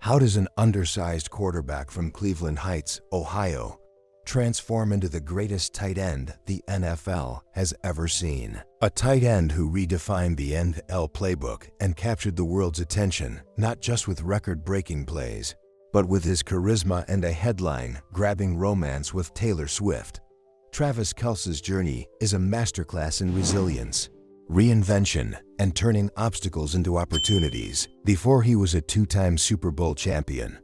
How does an undersized quarterback from Cleveland Heights, Ohio, transform into the greatest tight end the NFL has ever seen? A tight end who redefined the NFL playbook and captured the world's attention, not just with record-breaking plays, but with his charisma and a headline-grabbing romance with Taylor Swift. Travis Kelce's journey is a masterclass in resilience, reinvention, and turning obstacles into opportunities. Before he was a two-time Super Bowl champion,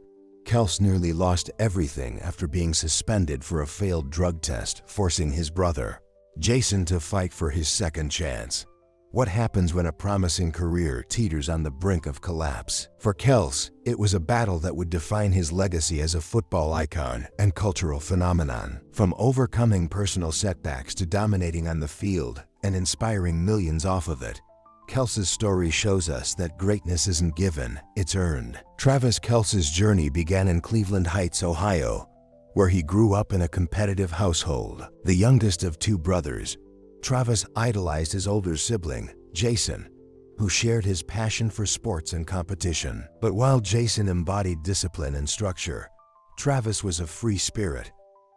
Kelce nearly lost everything after being suspended for a failed drug test, forcing his brother, Jason, to fight for his second chance. What happens when a promising career teeters on the brink of collapse? For Kelce, it was a battle that would define his legacy as a football icon and cultural phenomenon. From overcoming personal setbacks to dominating on the field and inspiring millions off of it, Kelce's story shows us that greatness isn't given, it's earned. Travis Kelce's journey began in Cleveland Heights, Ohio, where he grew up in a competitive household. The youngest of two brothers, Travis idolized his older sibling, Jason, who shared his passion for sports and competition. But while Jason embodied discipline and structure, Travis was a free spirit,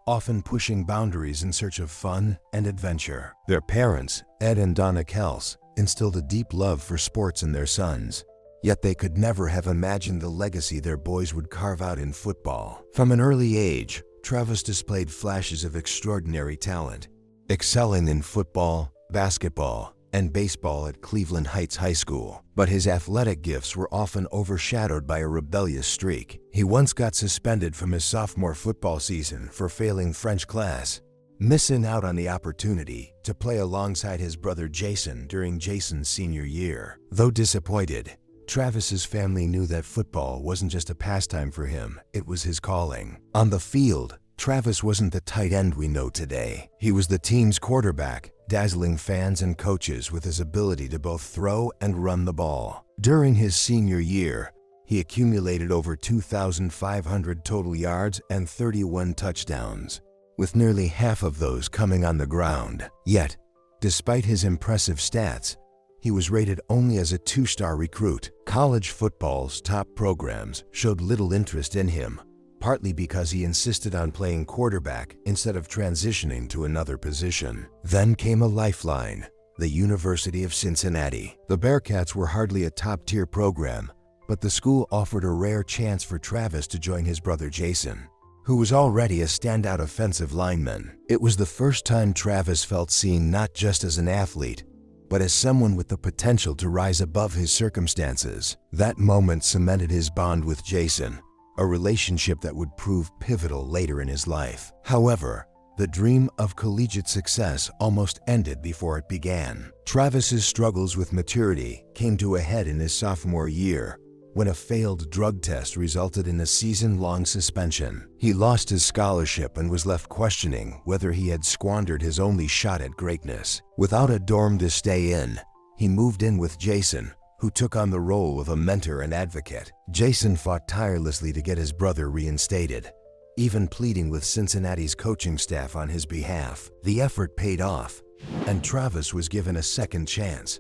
often pushing boundaries in search of fun and adventure. Their parents, Ed and Donna Kelce, instilled a deep love for sports in their sons, yet they could never have imagined the legacy their boys would carve out in football. From an early age, Travis displayed flashes of extraordinary talent, excelling in football, basketball, and baseball at Cleveland Heights High School. But his athletic gifts were often overshadowed by a rebellious streak. He once got suspended from his sophomore football season for failing French class, missing out on the opportunity to play alongside his brother Jason during Jason's senior year. Though disappointed, Travis's family knew that football wasn't just a pastime for him, it was his calling. On the field, Travis wasn't the tight end we know today. He was the team's quarterback, dazzling fans and coaches with his ability to both throw and run the ball. During his senior year, he accumulated over 2,500 total yards and 31 touchdowns, with nearly half of those coming on the ground. Yet, despite his impressive stats, he was rated only as a two-star recruit. College football's top programs showed little interest in him, partly because he insisted on playing quarterback instead of transitioning to another position. Then came a lifeline, the University of Cincinnati. The Bearcats were hardly a top-tier program, but the school offered a rare chance for Travis to join his brother Jason, who was already a standout offensive lineman. It was the first time Travis felt seen not just as an athlete, but as someone with the potential to rise above his circumstances. That moment cemented his bond with Jason, a relationship that would prove pivotal later in his life. However, the dream of collegiate success almost ended before it began. Travis's struggles with maturity came to a head in his sophomore year, when a failed drug test resulted in a season-long suspension. He lost his scholarship and was left questioning whether he had squandered his only shot at greatness. Without a dorm to stay in, he moved in with Jason, who took on the role of a mentor and advocate. Jason fought tirelessly to get his brother reinstated, even pleading with Cincinnati's coaching staff on his behalf. The effort paid off, and Travis was given a second chance.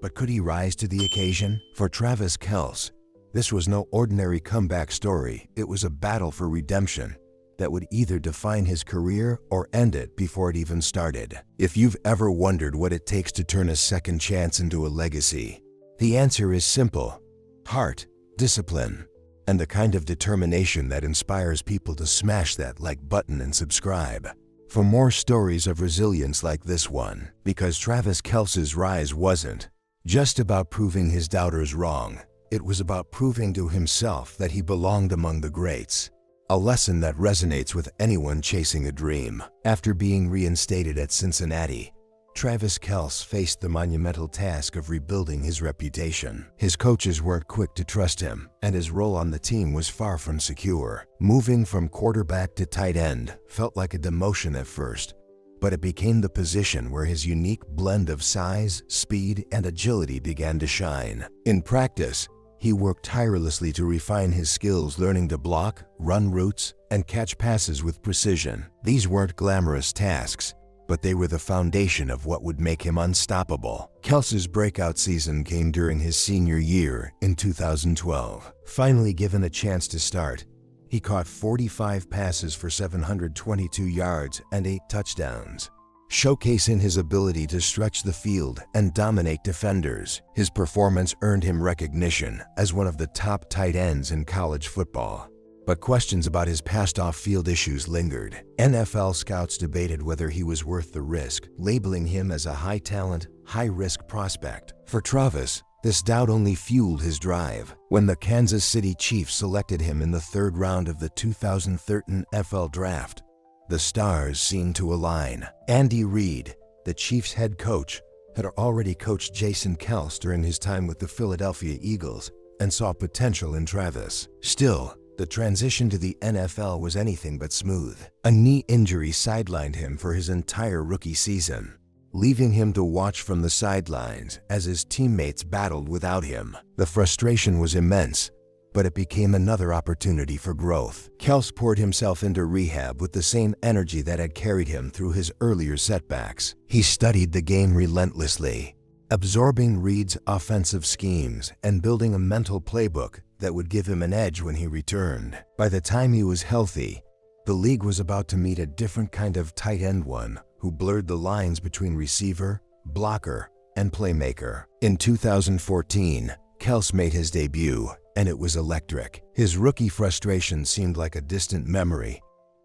But could he rise to the occasion? For Travis Kelce, this was no ordinary comeback story. It was a battle for redemption that would either define his career or end it before it even started. If you've ever wondered what it takes to turn a second chance into a legacy, the answer is simple: heart, discipline, and the kind of determination that inspires people to smash that like button and subscribe for more stories of resilience like this one. Because Travis Kelce's rise wasn't just about proving his doubters wrong. It was about proving to himself that he belonged among the greats, a lesson that resonates with anyone chasing a dream. After being reinstated at Cincinnati, Travis Kelce faced the monumental task of rebuilding his reputation. His coaches weren't quick to trust him, and his role on the team was far from secure. Moving from quarterback to tight end felt like a demotion at first, but it became the position where his unique blend of size, speed, and agility began to shine. In practice, he worked tirelessly to refine his skills, learning to block, run routes, and catch passes with precision. These weren't glamorous tasks, but they were the foundation of what would make him unstoppable. Kelce's breakout season came during his senior year in 2012. Finally given a chance to start, he caught 45 passes for 722 yards and 8 touchdowns, showcasing his ability to stretch the field and dominate defenders. His performance earned him recognition as one of the top tight ends in college football. But questions about his past off-field issues lingered. NFL scouts debated whether he was worth the risk, labeling him as a high-talent, high-risk prospect. For Travis, this doubt only fueled his drive. When the Kansas City Chiefs selected him in the 3rd round of the 2013 NFL Draft, the stars seemed to align. Andy Reid, the Chiefs' head coach, had already coached Jason Kelce during his time with the Philadelphia Eagles and saw potential in Travis. Still, the transition to the NFL was anything but smooth. A knee injury sidelined him for his entire rookie season, leaving him to watch from the sidelines as his teammates battled without him. The frustration was immense, but it became another opportunity for growth. Kelce poured himself into rehab with the same energy that had carried him through his earlier setbacks. He studied the game relentlessly, absorbing Reid's offensive schemes and building a mental playbook that would give him an edge when he returned. By the time he was healthy, the league was about to meet a different kind of tight end, one who blurred the lines between receiver, blocker, and playmaker. In 2014, Kelce made his debut, and it was electric. His rookie frustration seemed like a distant memory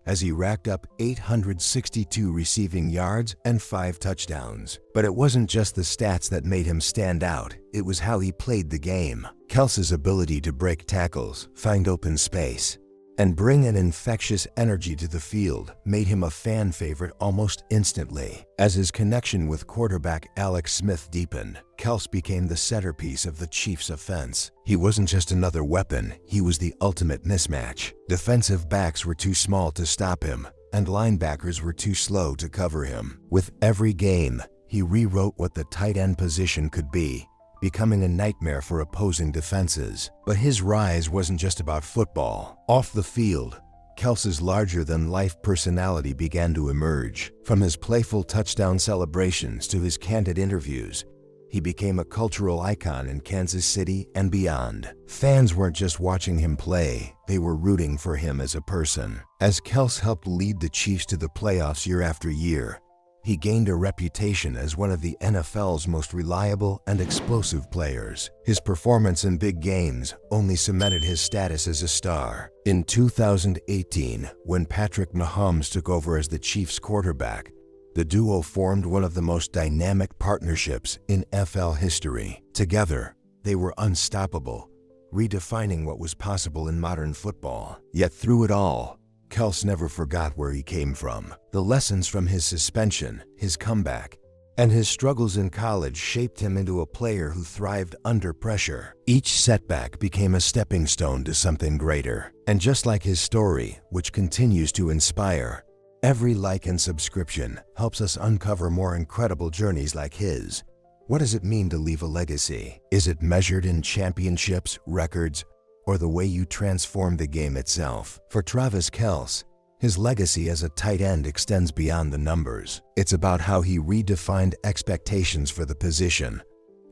as he racked up 862 receiving yards and 5 touchdowns. But it wasn't just the stats that made him stand out, it was how he played the game. Kelce's ability to break tackles, find open space, and bring an infectious energy to the field made him a fan favorite almost instantly. As his connection with quarterback Alex Smith deepened, Kelce became the centerpiece of the Chiefs' offense. He wasn't just another weapon, he was the ultimate mismatch. Defensive backs were too small to stop him, and linebackers were too slow to cover him. With every game, he rewrote what the tight end position could be, becoming a nightmare for opposing defenses. But his rise wasn't just about football. Off the field, Kelce's larger-than-life personality began to emerge. From his playful touchdown celebrations to his candid interviews, he became a cultural icon in Kansas City and beyond. Fans weren't just watching him play, they were rooting for him as a person. As Kelce helped lead the Chiefs to the playoffs year after year, he gained a reputation as one of the NFL's most reliable and explosive players. His performance in big games only cemented his status as a star. In 2018, when Patrick Mahomes took over as the Chiefs' quarterback, the duo formed one of the most dynamic partnerships in NFL history. Together, they were unstoppable, redefining what was possible in modern football. Yet through it all, Kelce never forgot where he came from. The lessons from his suspension, his comeback, and his struggles in college shaped him into a player who thrived under pressure. Each setback became a stepping stone to something greater. And just like his story, which continues to inspire, every like and subscription helps us uncover more incredible journeys like his. What does it mean to leave a legacy? Is it measured in championships, records, or the way you transform the game itself? For Travis Kelce, his legacy as a tight end extends beyond the numbers. It's about how he redefined expectations for the position,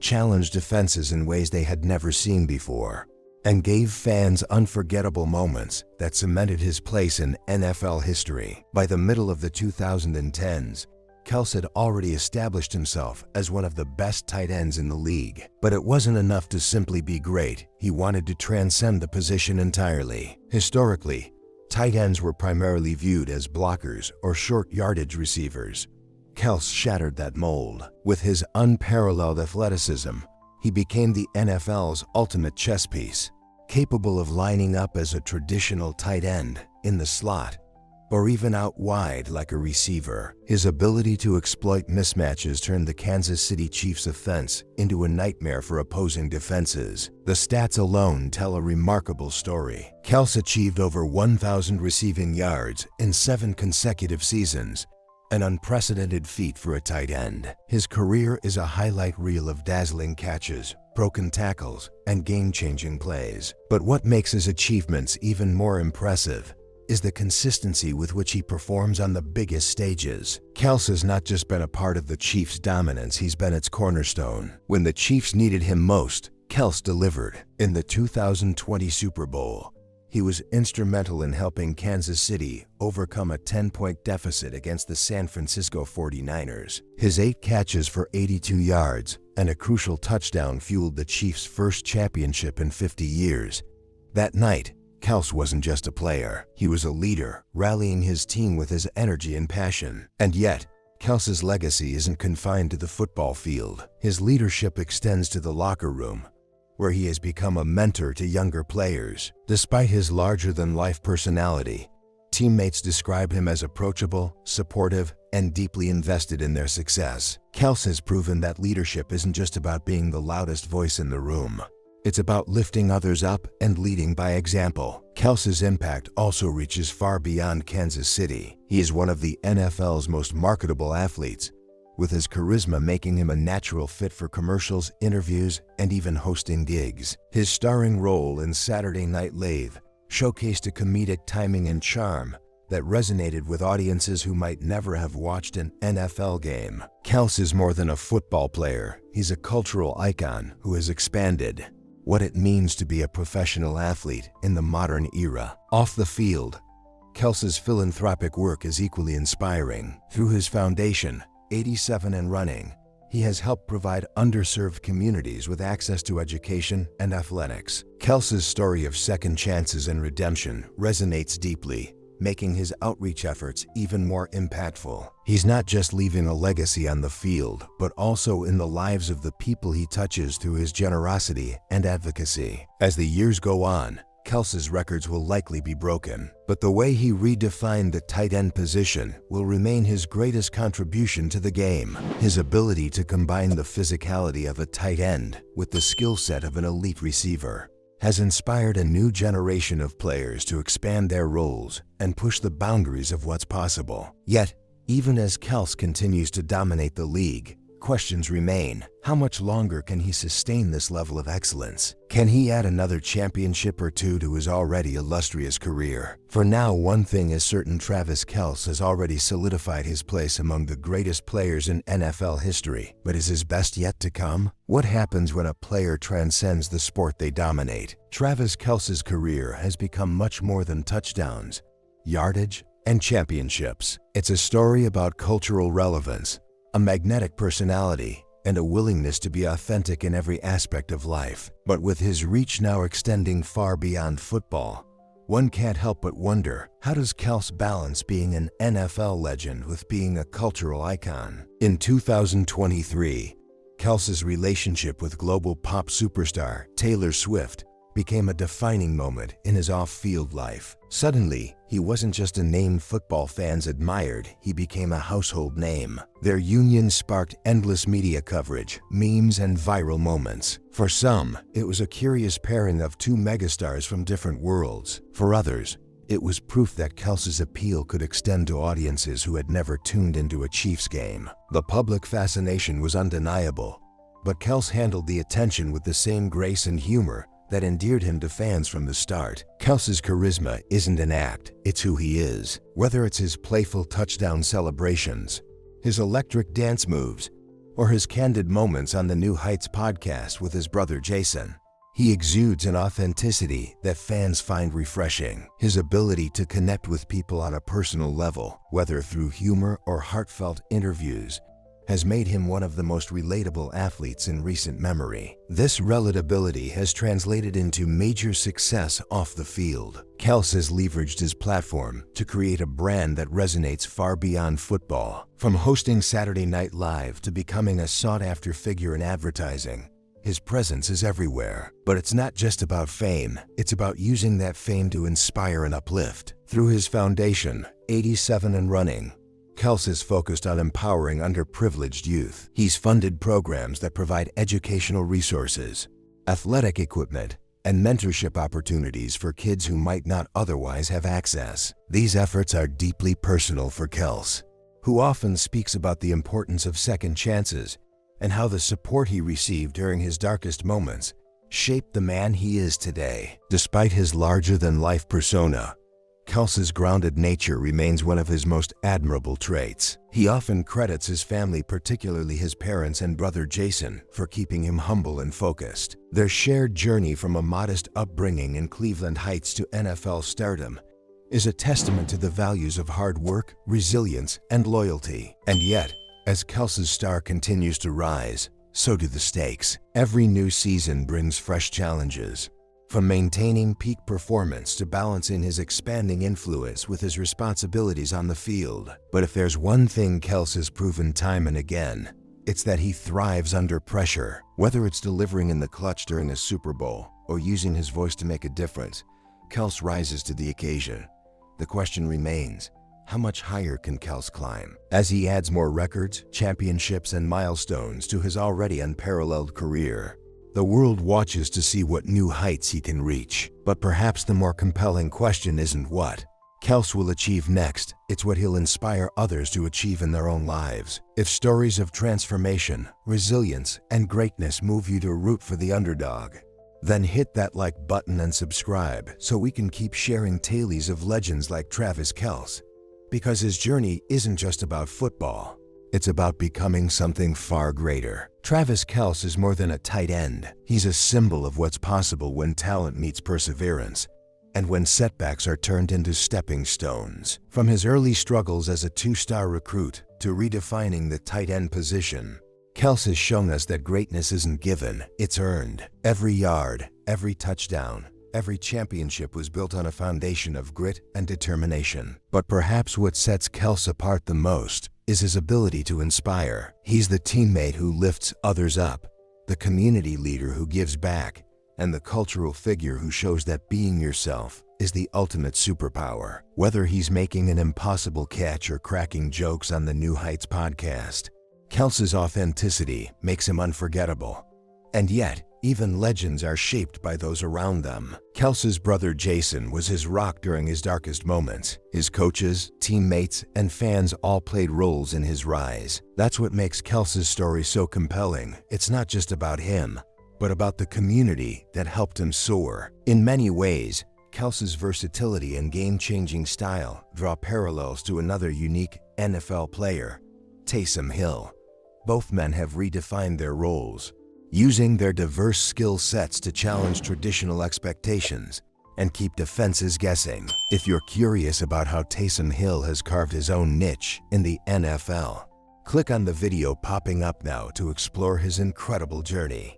challenged defenses in ways they had never seen before, and gave fans unforgettable moments that cemented his place in NFL history. By the middle of the 2010s, Kelce had already established himself as one of the best tight ends in the league. But it wasn't enough to simply be great. He wanted to transcend the position entirely. Historically, tight ends were primarily viewed as blockers or short yardage receivers. Kelce shattered that mold. With his unparalleled athleticism, he became the NFL's ultimate chess piece, capable of lining up as a traditional tight end in the slot, or even out wide like a receiver. His ability to exploit mismatches turned the Kansas City Chiefs' offense into a nightmare for opposing defenses. The stats alone tell a remarkable story. Kelce achieved over 1,000 receiving yards in 7 consecutive seasons, an unprecedented feat for a tight end. His career is a highlight reel of dazzling catches, broken tackles, and game-changing plays. But what makes his achievements even more impressive is the consistency with which he performs on the biggest stages. Kelce has not just been a part of the Chiefs' dominance, he's been its cornerstone. When the Chiefs needed him most, Kelce delivered. In the 2020 Super Bowl, he was instrumental in helping Kansas City overcome a 10-point deficit against the San Francisco 49ers. His 8 catches for 82 yards and a crucial touchdown fueled the Chiefs' first championship in 50 years. That night, Kelce wasn't just a player. He was a leader, rallying his team with his energy and passion. And yet, Kelce's legacy isn't confined to the football field. His leadership extends to the locker room, where he has become a mentor to younger players. Despite his larger-than-life personality, teammates describe him as approachable, supportive, and deeply invested in their success. Kelce has proven that leadership isn't just about being the loudest voice in the room. It's about lifting others up and leading by example. Kelce's impact also reaches far beyond Kansas City. He is one of the NFL's most marketable athletes, with his charisma making him a natural fit for commercials, interviews, and even hosting gigs. His starring role in Saturday Night Live showcased a comedic timing and charm that resonated with audiences who might never have watched an NFL game. Kelce is more than a football player. He's a cultural icon who has expanded what it means to be a professional athlete in the modern era. Off the field, Kelce's philanthropic work is equally inspiring. Through his foundation, 87 and Running, he has helped provide underserved communities with access to education and athletics. Kelce's story of second chances and redemption resonates deeply, making his outreach efforts even more impactful. He's not just leaving a legacy on the field, but also in the lives of the people he touches through his generosity and advocacy. As the years go on, Kelce's records will likely be broken, but the way he redefined the tight end position will remain his greatest contribution to the game. His ability to combine the physicality of a tight end with the skill set of an elite receiver has inspired a new generation of players to expand their roles and push the boundaries of what's possible. Yet, even as Kelce continues to dominate the league, questions remain. How much longer can he sustain this level of excellence? Can he add another championship or two to his already illustrious career? For now, one thing is certain: Travis Kelce has already solidified his place among the greatest players in NFL history. But is his best yet to come? What happens when a player transcends the sport they dominate? Travis Kelce's career has become much more than touchdowns, yardage, and championships. It's a story about cultural relevance, a magnetic personality, and a willingness to be authentic in every aspect of life. But with his reach now extending far beyond football, one can't help but wonder, how does Kelce balance being an NFL legend with being a cultural icon? In 2023, Kelce's relationship with global pop superstar Taylor Swift became a defining moment in his off-field life. Suddenly, he wasn't just a name football fans admired, he became a household name. Their union sparked endless media coverage, memes, and viral moments. For some, it was a curious pairing of two megastars from different worlds. For others, it was proof that Kelce's appeal could extend to audiences who had never tuned into a Chiefs game. The public fascination was undeniable, but Kelce handled the attention with the same grace and humor that endeared him to fans from the start. Kelce's charisma isn't an act, it's who he is. Whether it's his playful touchdown celebrations, his electric dance moves, or his candid moments on the New Heights podcast with his brother Jason, he exudes an authenticity that fans find refreshing. His ability to connect with people on a personal level, whether through humor or heartfelt interviews, has made him one of the most relatable athletes in recent memory. This relatability has translated into major success off the field. Kelce has leveraged his platform to create a brand that resonates far beyond football. From hosting Saturday Night Live to becoming a sought-after figure in advertising, his presence is everywhere. But it's not just about fame, it's about using that fame to inspire and uplift. Through his foundation, 87 and Running, Kelce is focused on empowering underprivileged youth. He's funded programs that provide educational resources, athletic equipment, and mentorship opportunities for kids who might not otherwise have access. These efforts are deeply personal for Kelce, who often speaks about the importance of second chances and how the support he received during his darkest moments shaped the man he is today. Despite his larger-than-life persona, Kelce's grounded nature remains one of his most admirable traits. He often credits his family, particularly his parents and brother Jason, for keeping him humble and focused. Their shared journey from a modest upbringing in Cleveland Heights to NFL stardom is a testament to the values of hard work, resilience, and loyalty. And yet, as Kelce's star continues to rise, so do the stakes. Every new season brings fresh challenges, from maintaining peak performance to balancing his expanding influence with his responsibilities on the field. But if there's one thing Kelce has proven time and again, it's that he thrives under pressure. Whether it's delivering in the clutch during a Super Bowl or using his voice to make a difference, Kelce rises to the occasion. The question remains, how much higher can Kelce climb? As he adds more records, championships, and milestones to his already unparalleled career, the world watches to see what new heights he can reach. But perhaps the more compelling question isn't what Kelce will achieve next, it's what he'll inspire others to achieve in their own lives. If stories of transformation, resilience, and greatness move you to root for the underdog, then hit that like button and subscribe so we can keep sharing tales of legends like Travis Kelce. Because his journey isn't just about football, it's about becoming something far greater. Travis Kelce is more than a tight end. He's a symbol of what's possible when talent meets perseverance, and when setbacks are turned into stepping stones. From his early struggles as a two-star recruit to redefining the tight end position, Kelce has shown us that greatness isn't given, it's earned. Every yard, every touchdown, every championship was built on a foundation of grit and determination. But perhaps what sets Kelce apart the most is his ability to inspire. He's the teammate who lifts others up, the community leader who gives back, and the cultural figure who shows that being yourself is the ultimate superpower. Whether he's making an impossible catch or cracking jokes on the New Heights podcast, Kelce's authenticity makes him unforgettable. And yet, even legends are shaped by those around them. Kelce's brother Jason was his rock during his darkest moments. His coaches, teammates, and fans all played roles in his rise. That's what makes Kelce's story so compelling. It's not just about him, but about the community that helped him soar. In many ways, Kelce's versatility and game-changing style draw parallels to another unique NFL player, Taysom Hill. Both men have redefined their roles, using their diverse skill sets to challenge traditional expectations and keep defenses guessing. If you're curious about how Taysom Hill has carved his own niche in the NFL, click on the video popping up now to explore his incredible journey.